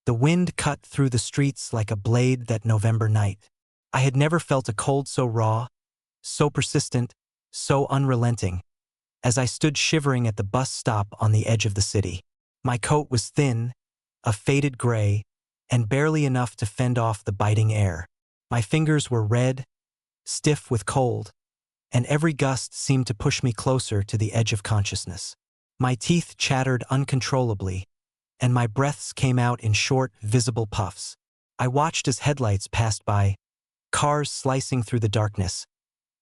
The wind cut through the streets like a blade that November night. I had never felt a cold so raw, so persistent, so unrelenting, as I stood shivering at the bus stop on the edge of the city. My coat was thin, a faded gray, and barely enough to fend off the biting air. My fingers were red, stiff with cold, and every gust seemed to push me closer to the edge of consciousness. My teeth chattered uncontrollably, and my breaths came out in short, visible puffs. I watched as headlights passed by, cars slicing through the darkness,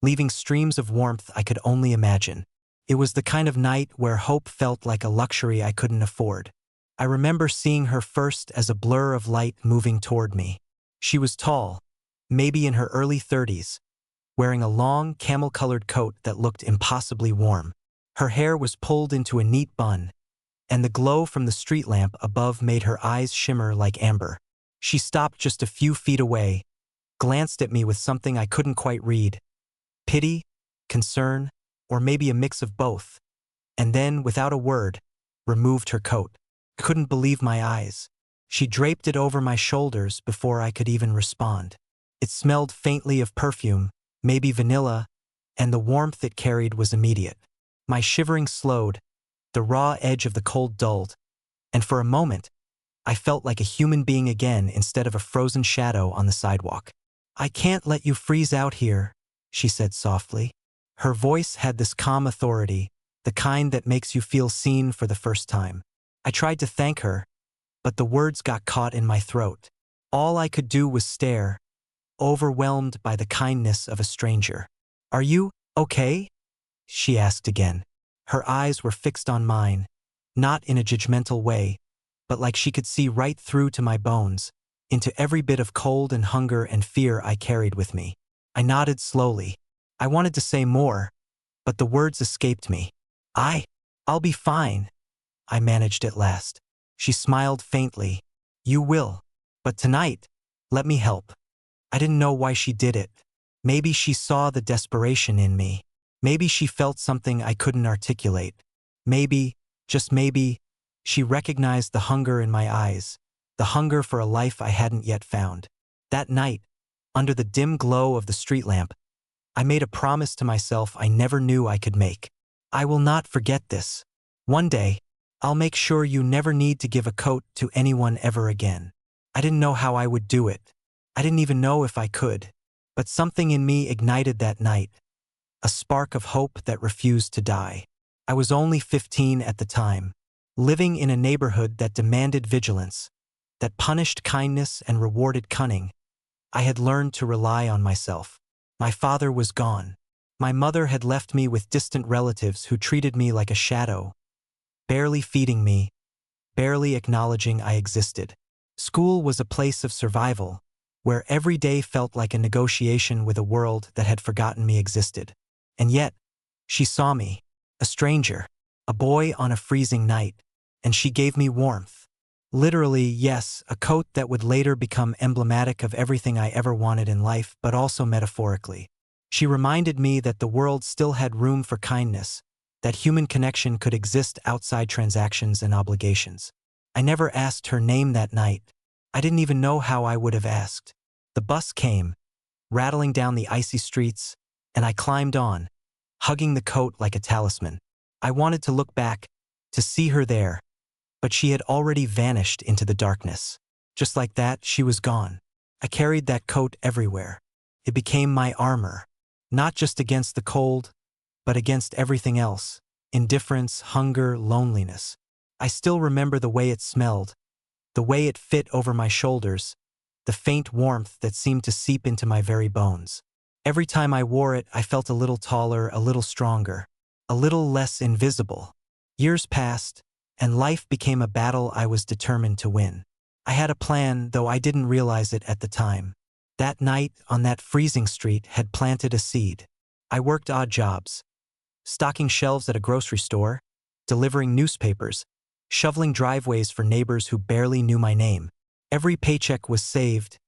leaving streams of warmth I could only imagine. It was the kind of night where hope felt like a luxury I couldn't afford. I remember seeing her first as a blur of light moving toward me. She was tall, maybe in her early 30s, wearing a long, camel-colored coat that looked impossibly warm. Her hair was pulled into a neat bun, and the glow from the street lamp above made her eyes shimmer like amber. She stopped just a few feet away, glanced at me with something I couldn't quite read, pity, concern, or maybe a mix of both, and then, without a word, removed her coat. I couldn't believe my eyes. She draped it over my shoulders before I could even respond. It smelled faintly of perfume, maybe vanilla, and the warmth it carried was immediate. My shivering slowed, the raw edge of the cold dulled, and for a moment, I felt like a human being again instead of a frozen shadow on the sidewalk. "I can't let you freeze out here," she said softly. Her voice had this calm authority, the kind that makes you feel seen for the first time. I tried to thank her, but the words got caught in my throat. All I could do was stare, overwhelmed by the kindness of a stranger. "Are you okay?" she asked again. Her eyes were fixed on mine, not in a judgmental way, but like she could see right through to my bones, into every bit of cold and hunger and fear I carried with me. I nodded slowly. I wanted to say more, but the words escaped me. I'll be fine," I managed at last. She smiled faintly. "You will. But tonight, let me help." I didn't know why she did it. Maybe she saw the desperation in me. Maybe she felt something I couldn't articulate. Maybe, just maybe, she recognized the hunger in my eyes, the hunger for a life I hadn't yet found. That night, under the dim glow of the street lamp, I made a promise to myself I never knew I could make. "I will not forget this. One day, I'll make sure you never need to give a coat to anyone ever again." I didn't know how I would do it. I didn't even know if I could. But something in me ignited that night, a spark of hope that refused to die. I was only 15 at the time, living in a neighborhood that demanded vigilance, that punished kindness and rewarded cunning. I had learned to rely on myself. My father was gone. My mother had left me with distant relatives who treated me like a shadow, barely feeding me, barely acknowledging I existed. School was a place of survival, where every day felt like a negotiation with a world that had forgotten me existed. And yet, she saw me, a stranger, a boy on a freezing night, and she gave me warmth. Literally, yes, a coat that would later become emblematic of everything I ever wanted in life, but also metaphorically. She reminded me that the world still had room for kindness, that human connection could exist outside transactions and obligations. I never asked her name that night. I didn't even know how I would have asked. The bus came, rattling down the icy streets, and I climbed on, hugging the coat like a talisman. I wanted to look back, to see her there, but she had already vanished into the darkness. Just like that, she was gone. I carried that coat everywhere. It became my armor, not just against the cold, but against everything else: indifference, hunger, loneliness. I still remember the way it smelled, the way it fit over my shoulders, the faint warmth that seemed to seep into my very bones. Every time I wore it, I felt a little taller, a little stronger, a little less invisible. Years passed, and life became a battle I was determined to win. I had a plan, though I didn't realize it at the time. That night, on that freezing street, had planted a seed. I worked odd jobs, stocking shelves at a grocery store, delivering newspapers, shoveling driveways for neighbors who barely knew my name. Every paycheck was saved,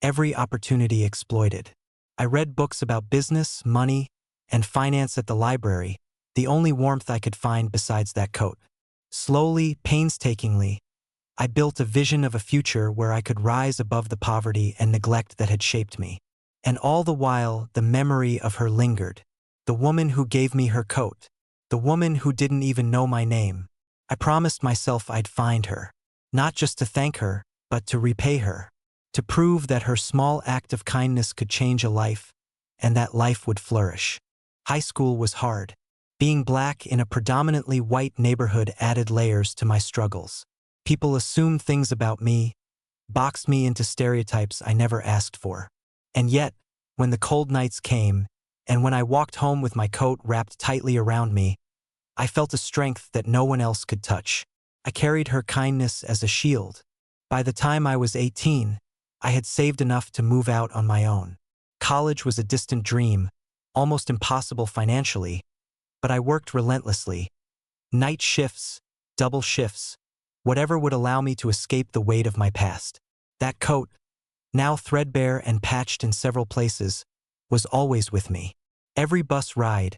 every opportunity exploited. I read books about business, money, and finance at the library, the only warmth I could find besides that coat. Slowly, painstakingly, I built a vision of a future where I could rise above the poverty and neglect that had shaped me. And all the while, the memory of her lingered. The woman who gave me her coat. The woman who didn't even know my name. I promised myself I'd find her. Not just to thank her, but to repay her. To prove that her small act of kindness could change a life, and that life would flourish. High school was hard. Being black in a predominantly white neighborhood added layers to my struggles. People assumed things about me, boxed me into stereotypes I never asked for. And yet, when the cold nights came, and when I walked home with my coat wrapped tightly around me, I felt a strength that no one else could touch. I carried her kindness as a shield. By the time I was 18, I had saved enough to move out on my own. College was a distant dream, almost impossible financially, but I worked relentlessly. Night shifts, double shifts, whatever would allow me to escape the weight of my past. That coat, now threadbare and patched in several places, was always with me. Every bus ride,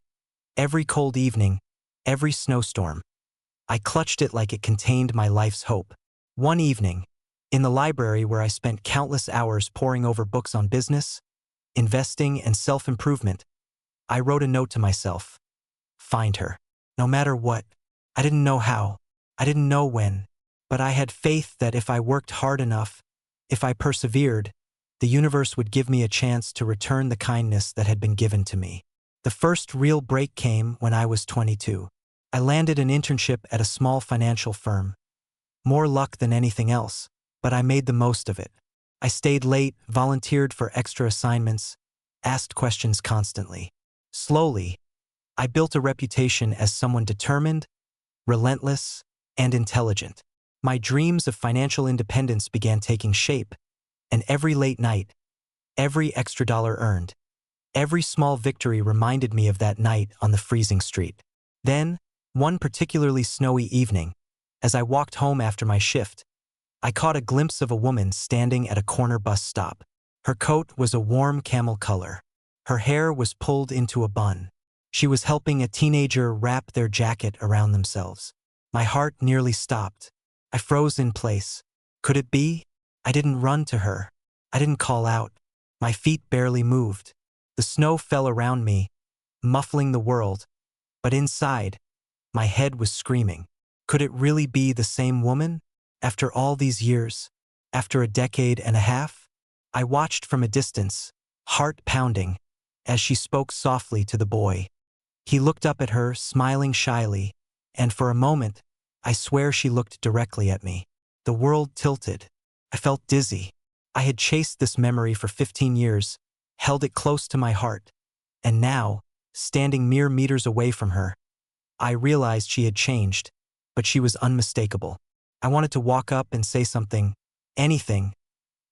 every cold evening, every snowstorm. I clutched it like it contained my life's hope. One evening, in the library where I spent countless hours poring over books on business, investing, and self-improvement, I wrote a note to myself. Find her. No matter what. I didn't know how. I didn't know when. But I had faith that if I worked hard enough, if I persevered, the universe would give me a chance to return the kindness that had been given to me. The first real break came when I was 22. I landed an internship at a small financial firm. More luck than anything else, but I made the most of it. I stayed late, volunteered for extra assignments, asked questions constantly. Slowly, I built a reputation as someone determined, relentless, and intelligent. My dreams of financial independence began taking shape, and every late night, every extra dollar earned, every small victory reminded me of that night on the freezing street. Then, one particularly snowy evening, as I walked home after my shift, I caught a glimpse of a woman standing at a corner bus stop. Her coat was a warm camel color. Her hair was pulled into a bun. She was helping a teenager wrap their jacket around themselves. My heart nearly stopped. I froze in place. Could it be? I didn't run to her. I didn't call out. My feet barely moved. The snow fell around me, muffling the world, but inside, my head was screaming. Could it really be the same woman? After all these years, after a decade and a half? I watched from a distance, heart pounding, as she spoke softly to the boy. He looked up at her, smiling shyly, and for a moment, I swear she looked directly at me. The world tilted. I felt dizzy. I had chased this memory for 15 years, held it close to my heart, and now, standing mere meters away from her, I realized she had changed, but she was unmistakable. I wanted to walk up and say something, anything,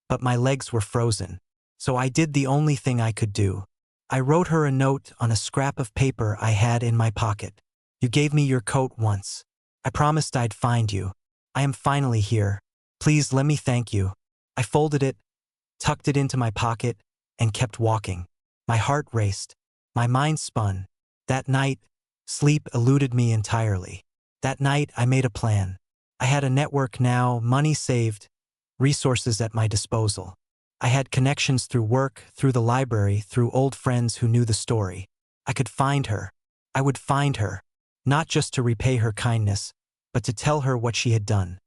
but my legs were frozen. So I did the only thing I could do. I wrote her a note on a scrap of paper I had in my pocket. You gave me your coat once. I promised I'd find you. I am finally here. Please let me thank you. I folded it, tucked it into my pocket, and kept walking. My heart raced. My mind spun. That night, sleep eluded me entirely. That night, I made a plan. I had a network now, money saved, resources at my disposal. I had connections through work, through the library, through old friends who knew the story. I could find her. I would find her, not just to repay her kindness, but to tell her what she had done.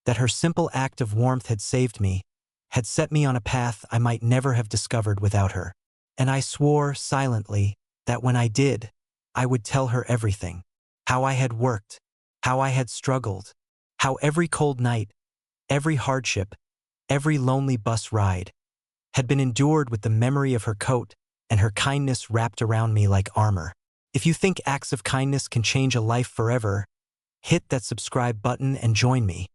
That her simple act of warmth had saved me, had set me on a path I might never have discovered without her. And I swore silently that when I did, I would tell her everything. How I had worked, how I had struggled, how every cold night, every hardship, every lonely bus ride had been endured with the memory of her coat and her kindness wrapped around me like armor. If you think acts of kindness can change a life forever, hit that subscribe button and join me,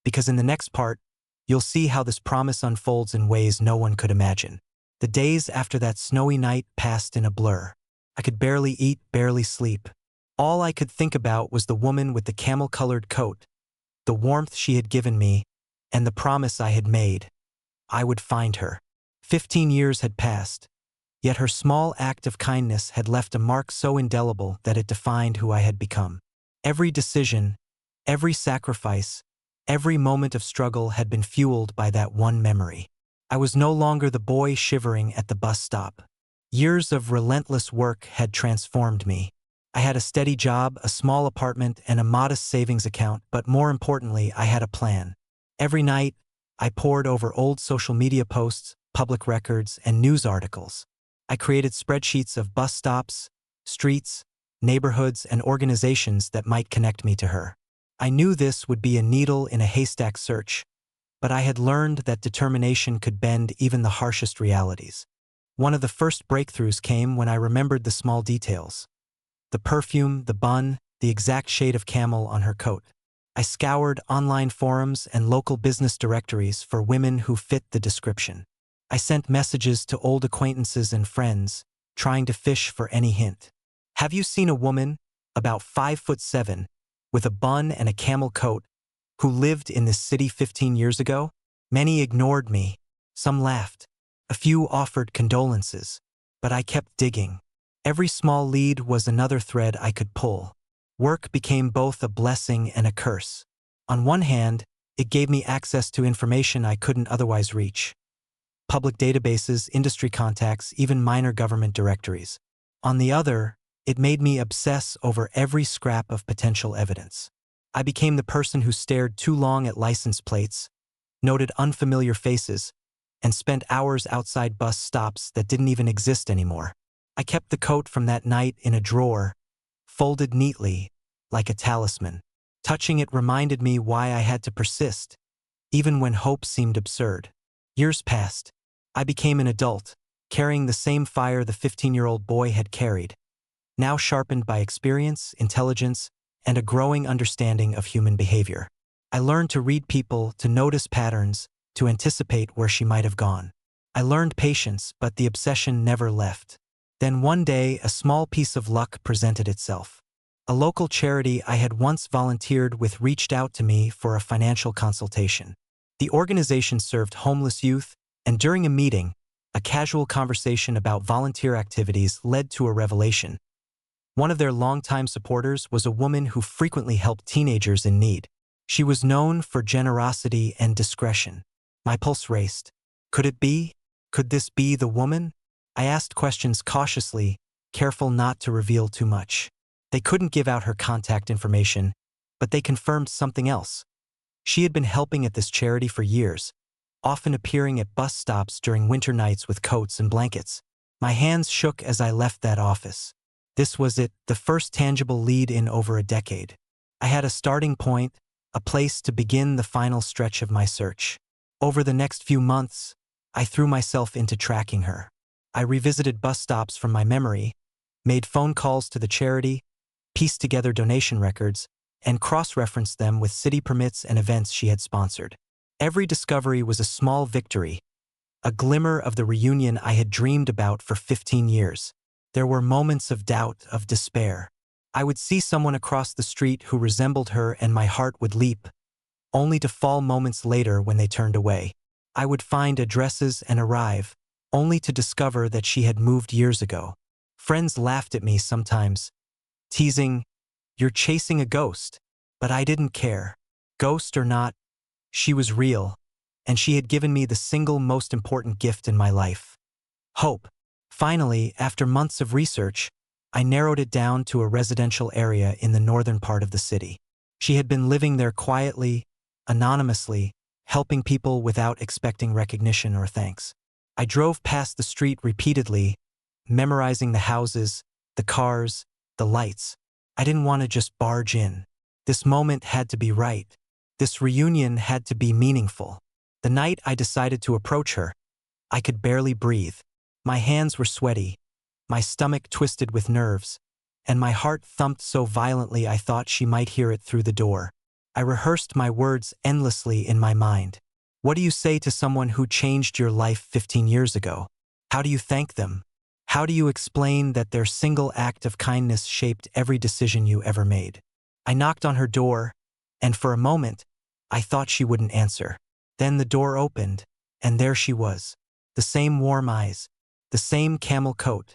because in the next part, you'll see how this promise unfolds in ways no one could imagine. The days after that snowy night passed in a blur. I could barely eat, barely sleep. All I could think about was the woman with the camel-colored coat, the warmth she had given me, and the promise I had made. I would find her. 15 years had passed, yet her small act of kindness had left a mark so indelible that it defined who I had become. Every decision, every sacrifice, Every moment of struggle had been fueled by that one memory. I was no longer the boy shivering at the bus stop. Years of relentless work had transformed me. I had a steady job, a small apartment, and a modest savings account, but more importantly, I had a plan. Every night, I pored over old social media posts, public records, and news articles. I created spreadsheets of bus stops, streets, neighborhoods, and organizations that might connect me to her. I knew this would be a needle in a haystack search, but I had learned that determination could bend even the harshest realities. One of the first breakthroughs came when I remembered the small details. The perfume, the bun, the exact shade of camel on her coat. I scoured online forums and local business directories for women who fit the description. I sent messages to old acquaintances and friends, trying to fish for any hint. Have you seen a woman, about 5'7", with a bun and a camel coat, who lived in this city 15 years ago? Many ignored me. Some laughed. A few offered condolences. But I kept digging. Every small lead was another thread I could pull. Work became both a blessing and a curse. On one hand, it gave me access to information I couldn't otherwise reach. Public databases, industry contacts, even minor government directories. On the other, it made me obsess over every scrap of potential evidence. I became the person who stared too long at license plates, noted unfamiliar faces, and spent hours outside bus stops that didn't even exist anymore. I kept the coat from that night in a drawer, folded neatly, like a talisman. Touching it reminded me why I had to persist, even when hope seemed absurd. Years passed. I became an adult, carrying the same fire the 15-year-old boy had carried, now sharpened by experience, intelligence, and a growing understanding of human behavior. I learned to read people, to notice patterns, to anticipate where she might have gone. I learned patience, but the obsession never left. Then one day, a small piece of luck presented itself. A local charity I had once volunteered with reached out to me for a financial consultation. The organization served homeless youth, and during a meeting, a casual conversation about volunteer activities led to a revelation. One of their longtime supporters was a woman who frequently helped teenagers in need. She was known for generosity and discretion. My pulse raced. Could it be? Could this be the woman? I asked questions cautiously, careful not to reveal too much. They couldn't give out her contact information, but they confirmed something else. She had been helping at this charity for years, often appearing at bus stops during winter nights with coats and blankets. My hands shook as I left that office. This was it, the first tangible lead in over a decade. I had a starting point, a place to begin the final stretch of my search. Over the next few months, I threw myself into tracking her. I revisited bus stops from my memory, made phone calls to the charity, pieced together donation records, and cross-referenced them with city permits and events she had sponsored. Every discovery was a small victory, a glimmer of the reunion I had dreamed about for 15 years. There were moments of doubt, of despair. I would see someone across the street who resembled her and my heart would leap, only to fall moments later when they turned away. I would find addresses and arrive, only to discover that she had moved years ago. Friends laughed at me sometimes, teasing, "You're chasing a ghost." But I didn't care. Ghost or not, she was real, and she had given me the single most important gift in my life: hope. Finally, after months of research, I narrowed it down to a residential area in the northern part of the city. She had been living there quietly, anonymously, helping people without expecting recognition or thanks. I drove past the street repeatedly, memorizing the houses, the cars, the lights. I didn't want to just barge in. This moment had to be right. This reunion had to be meaningful. The night I decided to approach her, I could barely breathe. My hands were sweaty, my stomach twisted with nerves, and my heart thumped so violently I thought she might hear it through the door. I rehearsed my words endlessly in my mind. What do you say to someone who changed your life 15 years ago? How do you thank them? How do you explain that their single act of kindness shaped every decision you ever made? I knocked on her door, and for a moment, I thought she wouldn't answer. Then the door opened, and there she was. The same warm eyes, the same camel coat,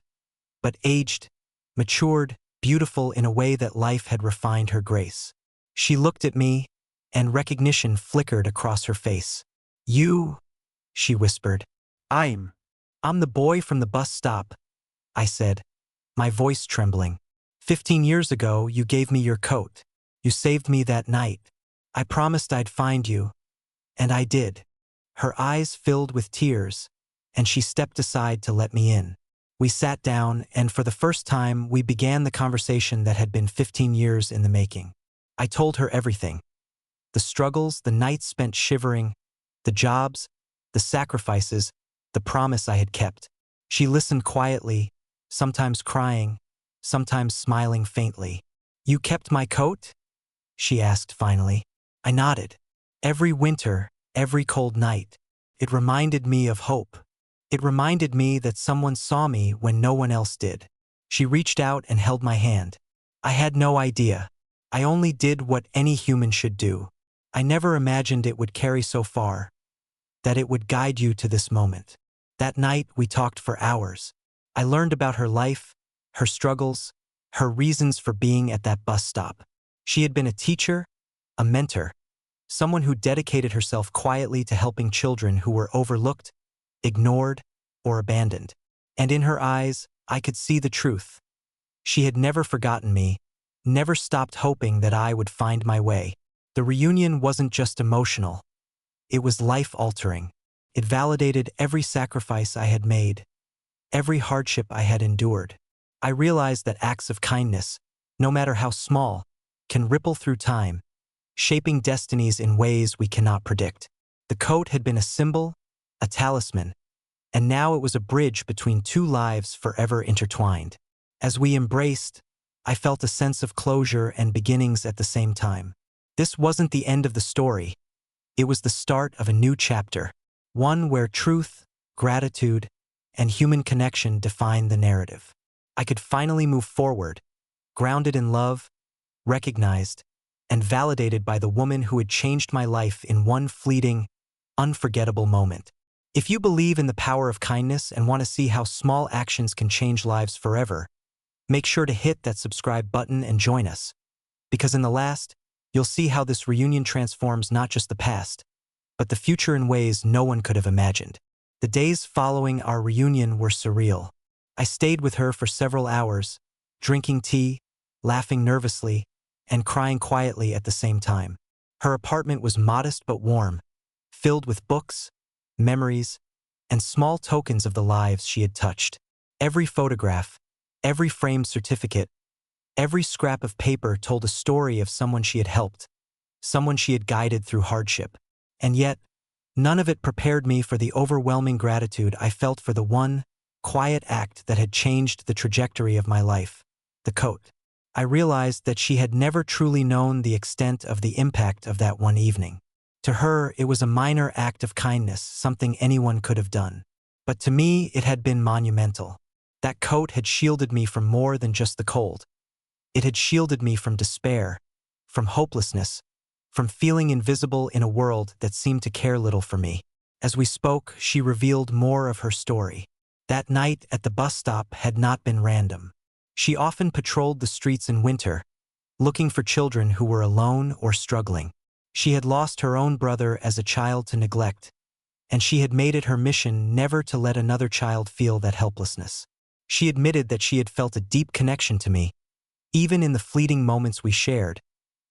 but aged, matured, beautiful in a way that life had refined her grace. She looked at me, and recognition flickered across her face. "You," she whispered. I'm. "I'm the boy from the bus stop," I said, my voice trembling. 15 years ago, you gave me your coat. You saved me that night. I promised I'd find you, and I did." Her eyes filled with tears, and she stepped aside to let me in. We sat down, and for the first time, we began the conversation that had been 15 years in the making. I told her everything. The struggles, the nights spent shivering, the jobs, the sacrifices, the promise I had kept. She listened quietly, sometimes crying, sometimes smiling faintly. "You kept my coat?" she asked finally. I nodded. Every winter, every cold night, it reminded me of hope. It reminded me that someone saw me when no one else did. She reached out and held my hand. I had no idea. I only did what any human should do. I never imagined it would carry so far, that it would guide you to this moment. That night, we talked for hours. I learned about her life, her struggles, her reasons for being at that bus stop. She had been a teacher, a mentor, someone who dedicated herself quietly to helping children who were overlooked, ignored, or abandoned. And in her eyes, I could see the truth. She had never forgotten me, never stopped hoping that I would find my way. The reunion wasn't just emotional. It was life-altering. It validated every sacrifice I had made, every hardship I had endured. I realized that acts of kindness, no matter how small, can ripple through time, shaping destinies in ways we cannot predict. The coat had been a symbol, a talisman, and now it was a bridge between two lives forever intertwined. As we embraced, I felt a sense of closure and beginnings at the same time. This wasn't the end of the story. It was the start of a new chapter, one where truth, gratitude, and human connection define the narrative. I could finally move forward, grounded in love, recognized, and validated by the woman who had changed my life in one fleeting, unforgettable moment. If you believe in the power of kindness and want to see how small actions can change lives forever, make sure to hit that subscribe button and join us. Because in the last, you'll see how this reunion transforms not just the past, but the future in ways no one could have imagined. The days following our reunion were surreal. I stayed with her for several hours, drinking tea, laughing nervously, and crying quietly at the same time. Her apartment was modest but warm, filled with books, memories, and small tokens of the lives she had touched. Every photograph, every framed certificate, every scrap of paper told a story of someone she had helped, someone she had guided through hardship. And yet, none of it prepared me for the overwhelming gratitude I felt for the one, quiet act that had changed the trajectory of my life: the coat. I realized that she had never truly known the extent of the impact of that one evening. To her, it was a minor act of kindness, something anyone could have done. But to me, it had been monumental. That coat had shielded me from more than just the cold. It had shielded me from despair, from hopelessness, from feeling invisible in a world that seemed to care little for me. As we spoke, she revealed more of her story. That night at the bus stop had not been random. She often patrolled the streets in winter, looking for children who were alone or struggling. She had lost her own brother as a child to neglect, and she had made it her mission never to let another child feel that helplessness. She admitted that she had felt a deep connection to me, even in the fleeting moments we shared,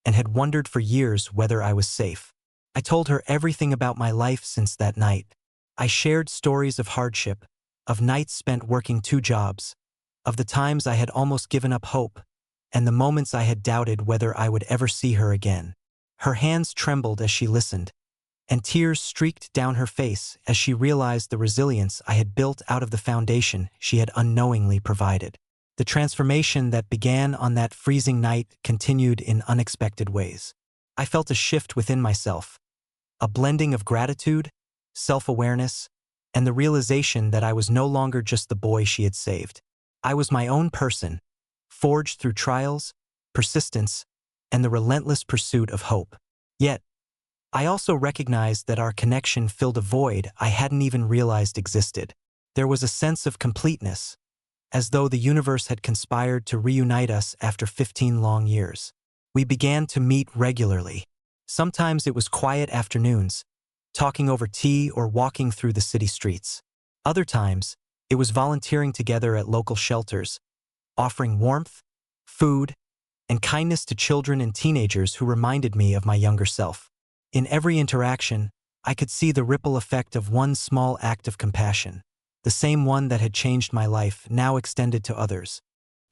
and had wondered for years whether I was safe. I told her everything about my life since that night. I shared stories of hardship, of nights spent working 2 jobs, of the times I had almost given up hope, and the moments I had doubted whether I would ever see her again. Her hands trembled as she listened, and tears streaked down her face as she realized the resilience I had built out of the foundation she had unknowingly provided. The transformation that began on that freezing night continued in unexpected ways. I felt a shift within myself, a blending of gratitude, self-awareness, and the realization that I was no longer just the boy she had saved. I was my own person, forged through trials, persistence, and the relentless pursuit of hope. Yet, I also recognized that our connection filled a void I hadn't even realized existed. There was a sense of completeness, as though the universe had conspired to reunite us after 15 long years. We began to meet regularly, Sometimes it was quiet afternoons, talking over tea or walking through the city streets. Other times, it was volunteering together at local shelters, offering warmth, food, and kindness to children and teenagers who reminded me of my younger self. In every interaction, I could see the ripple effect of one small act of compassion, the same one that had changed my life, now extended to others.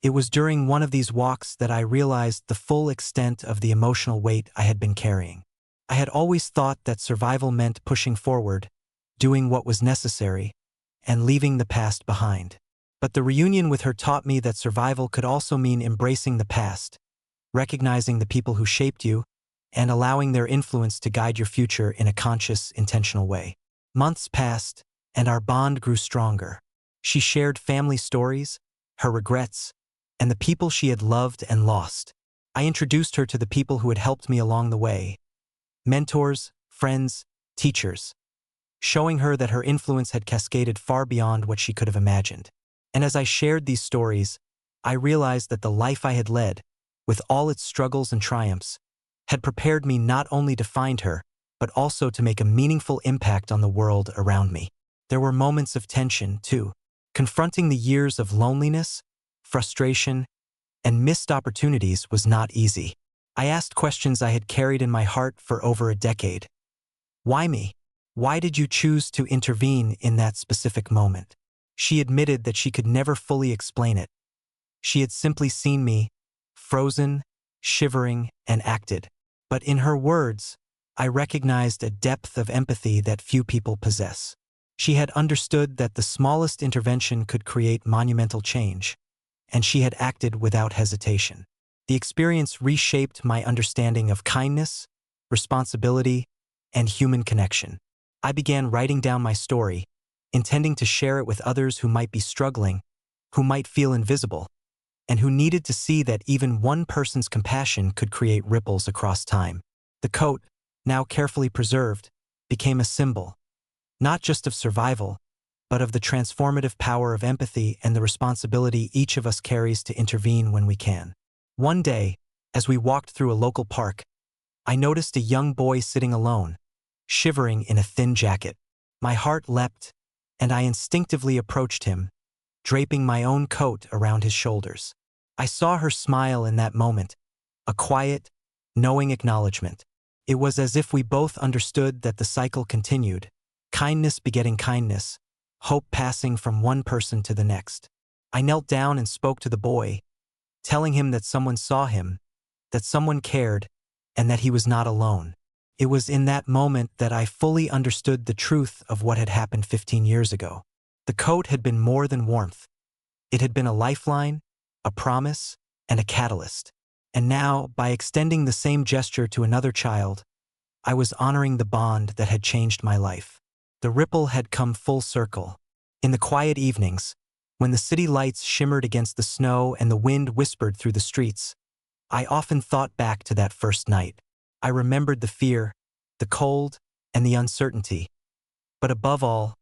It was during one of these walks that I realized the full extent of the emotional weight I had been carrying. I had always thought that survival meant pushing forward, doing what was necessary, and leaving the past behind. But the reunion with her taught me that survival could also mean embracing the past, recognizing the people who shaped you, and allowing their influence to guide your future in a conscious, intentional way. Months passed, and our bond grew stronger. She shared family stories, her regrets, and the people she had loved and lost. I introduced her to the people who had helped me along the way, mentors, friends, teachers, showing her that her influence had cascaded far beyond what she could have imagined. And as I shared these stories, I realized that the life I had led, with all its struggles and triumphs, had prepared me not only to find her, but also to make a meaningful impact on the world around me. There were moments of tension, too. Confronting the years of loneliness, frustration, and missed opportunities was not easy. I asked questions I had carried in my heart for over a decade. Why me? Why did you choose to intervene in that specific moment? She admitted that she could never fully explain it. She had simply seen me, frozen, shivering, and acted. But in her words, I recognized a depth of empathy that few people possess. She had understood that the smallest intervention could create monumental change, and she had acted without hesitation. The experience reshaped my understanding of kindness, responsibility, and human connection. I began writing down my story, intending to share it with others who might be struggling, who might feel invisible, and who needed to see that even one person's compassion could create ripples across time. The coat, now carefully preserved, became a symbol, not just of survival, but of the transformative power of empathy and the responsibility each of us carries to intervene when we can. One day, as we walked through a local park, I noticed a young boy sitting alone, shivering in a thin jacket. My heart leapt, and I instinctively approached him, draping my own coat around his shoulders. I saw her smile in that moment, a quiet, knowing acknowledgement. It was as if we both understood that the cycle continued, kindness begetting kindness, hope passing from one person to the next. I knelt down and spoke to the boy, telling him that someone saw him, that someone cared, and that he was not alone. It was in that moment that I fully understood the truth of what had happened 15 years ago. The coat had been more than warmth. It had been a lifeline, a promise, and a catalyst. And now, by extending the same gesture to another child, I was honoring the bond that had changed my life. The ripple had come full circle. In the quiet evenings, when the city lights shimmered against the snow and the wind whispered through the streets, I often thought back to that first night. I remembered the fear, the cold, and the uncertainty. But above all,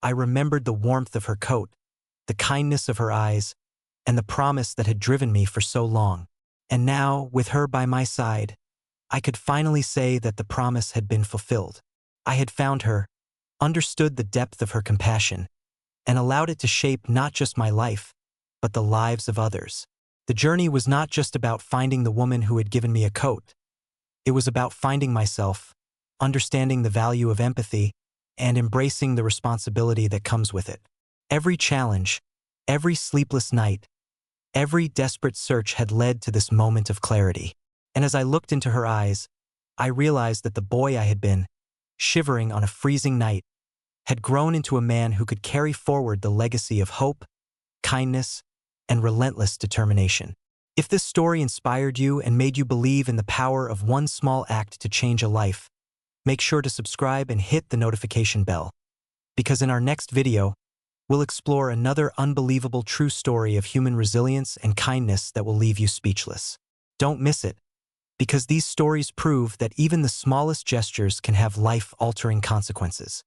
I remembered the warmth of her coat, the kindness of her eyes, and the promise that had driven me for so long. And now, with her by my side, I could finally say that the promise had been fulfilled. I had found her, understood the depth of her compassion, and allowed it to shape not just my life, but the lives of others. The journey was not just about finding the woman who had given me a coat. It was about finding myself, understanding the value of empathy, and embracing the responsibility that comes with it. Every challenge, every sleepless night, every desperate search had led to this moment of clarity. And as I looked into her eyes, I realized that the boy I had been, shivering on a freezing night, had grown into a man who could carry forward the legacy of hope, kindness, and relentless determination. If this story inspired you and made you believe in the power of one small act to change a life, make sure to subscribe and hit the notification bell, because in our next video, we'll explore another unbelievable true story of human resilience and kindness that will leave you speechless. Don't miss it, because these stories prove that even the smallest gestures can have life-altering consequences.